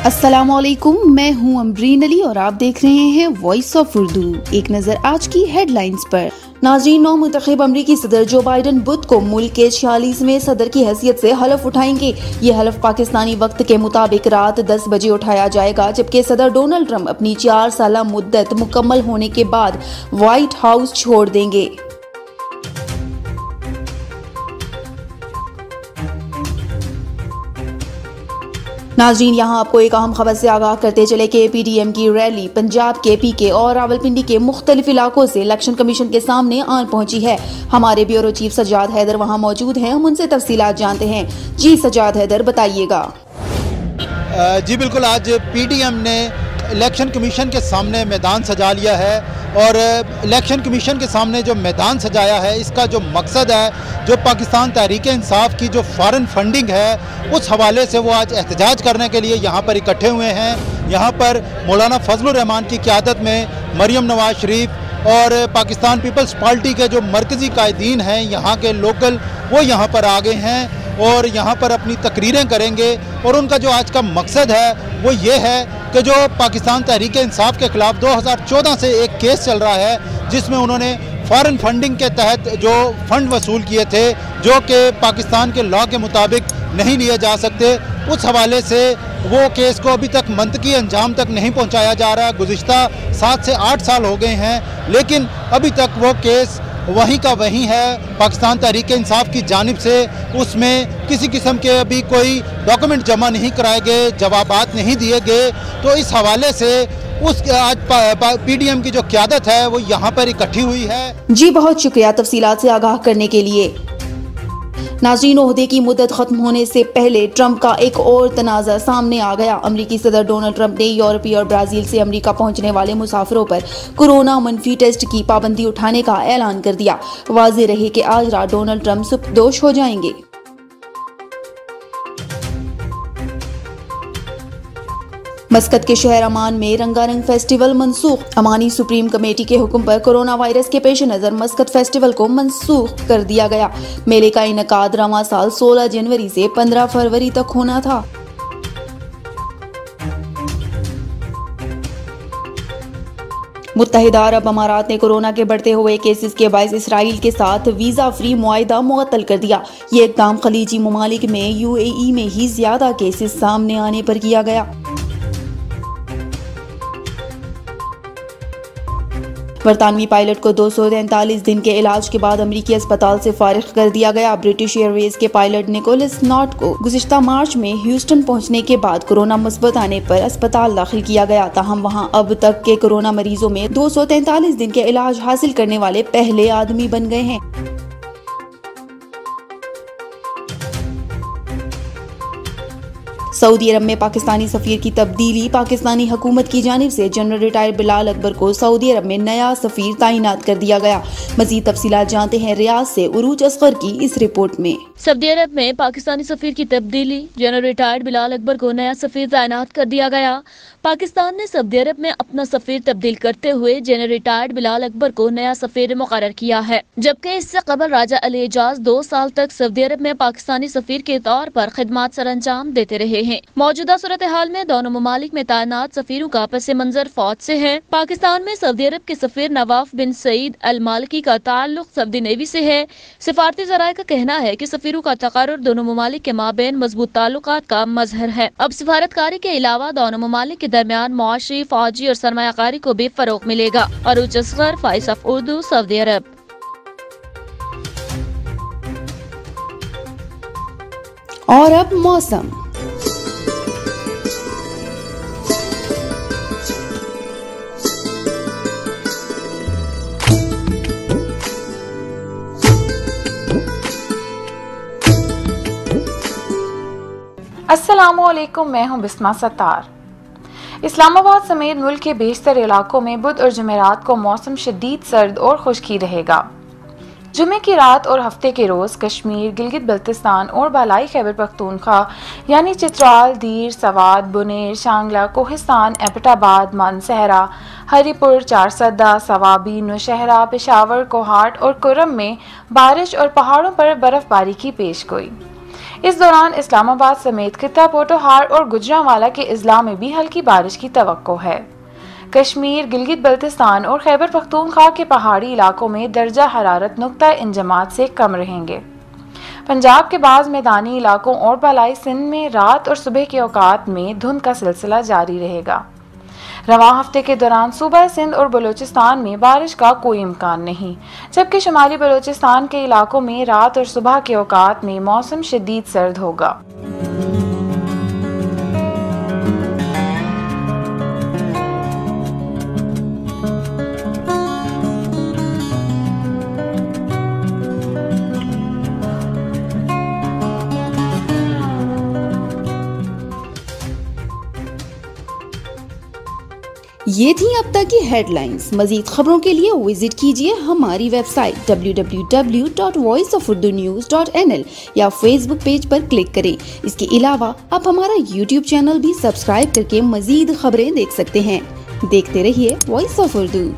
अस्सलामुअलैकुम, मैं हूं अमरीन अली और आप देख रहे हैं वॉइस ऑफ उर्दू। एक नजर आज की हेडलाइंस पर। नाज़रीन, नौ मुंतखब अमरीकी सदर जो बाइडन बुध को मुल्क के 46वें सदर की हैसियत से हलफ उठाएंगे। ये हलफ पाकिस्तानी वक्त के मुताबिक रात 10 बजे उठाया जाएगा, जबकि सदर डोनाल्ड ट्रंप अपनी 4 साल मुद्दत मुकम्मल होने के बाद व्हाइट हाउस छोड़ देंगे। नाज़रीन, यहाँ आपको एक अहम खबर से आगाह करते चले कि पीडीएम की रैली पंजाब के पीके और रावलपिंडी के मुख्तलिफ इलाकों से इलेक्शन कमीशन के सामने आन पहुंची है। हमारे ब्यूरो चीफ सज्जाद हैदर वहाँ मौजूद हैं, हम उनसे तफसीलात जानते हैं। जी सज्जाद हैदर, बताइएगा। जी बिल्कुल, आज पीडीएम ने इलेक्शन कमीशन के सामने मैदान सजा लिया है और इलेक्शन कमीशन के सामने जो मैदान सजाया है, इसका जो मकसद है, जो पाकिस्तान तहरीक इंसाफ की जो फॉरेन फंडिंग है, उस हवाले से वो आज एहतजाज करने के लिए यहाँ पर इकट्ठे हुए हैं। यहाँ पर मौलाना फजलुर रहमान की क़यादत में मरियम नवाज शरीफ और पाकिस्तान पीपल्स पार्टी के जो मरकज़ी कायदीन हैं यहाँ के लोकल, वो यहाँ पर आ गए हैं और यहाँ पर अपनी तकरीरें करेंगे। और उनका जो आज का मकसद है वो ये है कि जो पाकिस्तान तहरीक इंसाफ के ख़िलाफ़ 2014 से एक केस चल रहा है, जिसमें उन्होंने फॉरेन फंडिंग के तहत जो फ़ंड वसूल किए थे, जो कि पाकिस्तान के लॉ के मुताबिक नहीं लिए जा सकते, उस हवाले से वो केस को अभी तक मंतकी अंजाम तक नहीं पहुंचाया जा रहा। गुज़िश्ता 7 से 8 साल हो गए हैं, लेकिन अभी तक वो केस वहीं का वहीं है। पाकिस्तान तहरीक इंसाफ की जानिब से उसमें किसी किस्म के अभी कोई डॉक्यूमेंट जमा नहीं कराए गए, जवाबात नहीं दिए गए। तो इस हवाले से उस आज पीडीएम की जो क़यादत है वो यहाँ पर इकट्ठी हुई है। जी बहुत शुक्रिया तफसीलात से आगाह करने के लिए। नाज़रीन, ओहदे की मुद्दत खत्म होने से पहले ट्रंप का एक और तनाज़ा सामने आ गया। अमरीकी सदर डोनाल्ड ट्रंप ने यूरोपीय और ब्राज़ील से अमरीका पहुंचने वाले मुसाफिरों पर कोरोना मनफी टेस्ट की पाबंदी उठाने का ऐलान कर दिया। वाज़ेह रहे कि आज रात डोनाल्ड ट्रंप सुबकदोश हो जाएंगे। मस्कत के शहर अमान में रंगारंग फेस्टिवल मनसूख। अमानी सुप्रीम कमेटी के हुक्म पर कोरोना वायरस के पेश नज़र मस्कत फेस्टिवल को मनसूख कर दिया गया। मेले का इनकाद रवां साल 16 जनवरी से 15 फरवरी तक होना था। मुत्तहिदा अरब अमारात ने कोरोना के बढ़ते हुए केसेस के बायस इसराइल के साथ वीज़ा फ्री मुआहिदा मुअत्तल कर दिया। ये इक़दाम खलीजी ममालिक में यूएई में ही ज्यादा केसेस सामने आने पर किया गया। बरतानवी पायलट को 243 दिन के इलाज के बाद अमरीकी अस्पताल से फारिग कर दिया गया। ब्रिटिश एयरवेज के पायलट निकोलस नॉट को गुज़िश्ता मार्च में ह्यूस्टन पहुंचने के बाद कोरोना मुस्बत आने पर अस्पताल दाखिल किया गया। ताहम वहां अब तक के कोरोना मरीजों में 243 दिन के इलाज हासिल करने वाले पहले आदमी बन गए हैं। सऊदी अरब में पाकिस्तानी सफीर की तब्दीली। पाकिस्तानी हुकूमत की जानिब से जनरल रिटायर्ड बिलाल अकबर को सऊदी अरब में नया सफीर तैनात कर दिया गया। मजीद तफसीलात जानते हैं रियाज से उरूज असगर की इस रिपोर्ट में। सऊदी अरब में पाकिस्तानी सफीर की तब्दीली। जनरल रिटायर्ड बिलाल अकबर को नया सफीर तैनात कर दिया गया। पाकिस्तान ने सऊदी अरब में अपना सफीर तब्दील करते हुए जनरल रिटायर्ड बिलाल अकबर को नया सफीर मुकर्रर किया है, जबकि इससे कबल राजा अली एजाज 2 साल तक सऊदी अरब में पाकिस्तानी सफीर के तौर पर खिदमत सर अंजाम देते रहे हैं। मौजूदा सूरत हाल में दोनों ममालिक में तैनात सफीरों का पस मंजर फौज से है। पाकिस्तान में सऊदी अरब के सफीर नवाफ बिन सईद अल मालिकी का ताल्लुक सऊदी नेवी से है। सिफारती ज़राए का कहना है कि सफीरों का तकर्रुर दोनों ममालिक के माबेन मजबूत ताल्लुकात का मजहर है। अब सिफारतकारी के अलावा दोनों ममालिक के दरमियान मुआशी, फौजी और सरमायाकारी को भी फरोग मिलेगा। और असगर, वॉइस ऑफ उर्दू, सऊदी अरब। और अब मौसम। अस्सलामुअलैकुम, मैं हूं बिस्मा सत्तार। इस्लामाबाद समेत मुल्क के बेशतर इलाकों में बुध और जुमेरात को मौसम शदीद सर्द और खुश्की रहेगा। जुमे की रात और हफ्ते के रोज़ कश्मीर, गिलगित बल्तिस्तान और बालाई खैबर पख्तूनख्वा यानी चित्राल, दीर, सवात, बुनेर, शांगला, कोहिस्तान, एबटाबाद, मानसहरा, हरीपुर, चारसदा, सवाबी, नौशहरा, पेशावर, कोहाट और कुरम में बारिश और पहाड़ों पर बर्फबारी की पेशगोई। इस दौरान इस्लामाबाद समेत खित्ता पोटोहार और गुजरांवाला के अजला में भी हल्की बारिश की तवक्को है। कश्मीर, गिलगित बल्तिस्तान और खैबर पख्तूनख्वा के पहाड़ी इलाकों में दर्जा हरारत नुक्ता इंजमात से कम रहेंगे। पंजाब के बाज़ मैदानी इलाकों और बालाई सिंध में रात और सुबह के औकात में धुंध का सिलसिला जारी रहेगा। रवां हफ्ते के दौरान सूबा सिंध और बलूचिस्तान में बारिश का कोई इम्कान नहीं, जबकि शुमाली बलूचिस्तान के इलाकों में रात और सुबह के औकात में मौसम शदीद सर्द होगा। ये थी अब तक की हेडलाइंस। मजीद खबरों के लिए विजिट कीजिए हमारी वेबसाइट www.voiceofurdunews.nl या फेसबुक पेज पर क्लिक करें। इसके अलावा आप हमारा यूट्यूब चैनल भी सब्सक्राइब करके मजीद खबरें देख सकते हैं। देखते रहिए वॉइस ऑफ उर्दू।